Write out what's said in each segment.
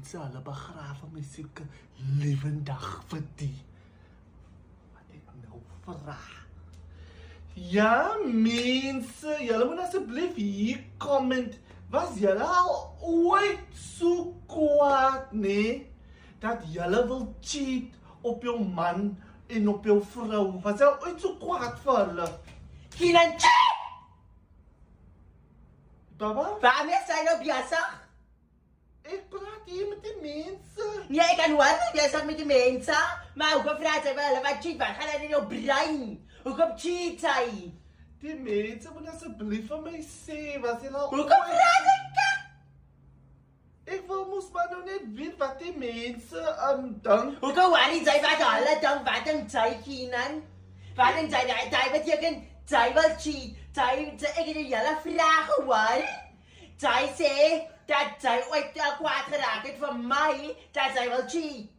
mense, hulle begrawe my soeke lewendig vir die. Wat ek nou vra. Ja, mense, julle moet asseblief hier comment. Was julle al ooit so kwaad, nee? Dat julle wil cheat op jou man en op jou vrou. Was julle ooit so kwaad vir hulle? Kieran, cheat! Baba, Waarmee is jy nou besig? ek praat hier met die mense. Nee, ek kan hoor jy besig met die mense, maar hoekom vra jy wel hulle wat cheat? Wat gaan in jou brein? Hoekom cheat hy? Die mense moet asseblief vir my sê, was julle al Hoekom vra jy? Ek wil mos maar nou net weet wat die mense dink. Hoekom worry jy wat hulle dink? Wat dink jy, Kieran? Wat dink jy? Jy beteken jy wil cheat. Ek het julle vraag gehoor. Jy sê dat jy ooit kwaad geraak het vir my, dat jy wil cheat.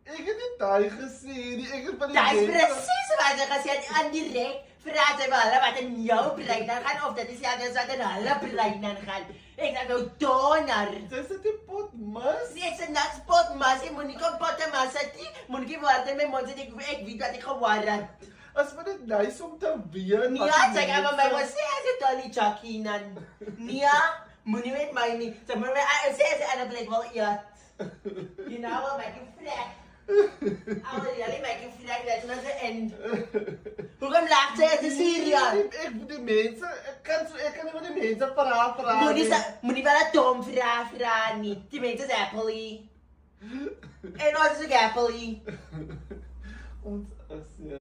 Ek het nie daai gesê nie, ek het van die Dis presies wat jy gesê het aan direk. Vra jy wel hulle wat in jou brein gaan of dit is ja dis wat in hulle brein gaan. Ek sê nou donor. Dis dit die pot mas. Dis 'n natspot mas, jy moenie kom potte mas dit. Moenie word met mond dit ek weet wat ek gehoor het. As wat dit nice om te weet. Nee, jy gaan maar my was sê as dit al die Jackinan. Nee, moenie met my nie. Sê maar sê aan 'n plek wel eet. You know what make you flat. I will really make you feel like that's not the end. Hoekom lag jy as 'n serial? Ek moet die mense, ek kan nie met die mense vra. Moenie wel 'n dom vra nie. Die mense is happily. En ons is happily. Ons is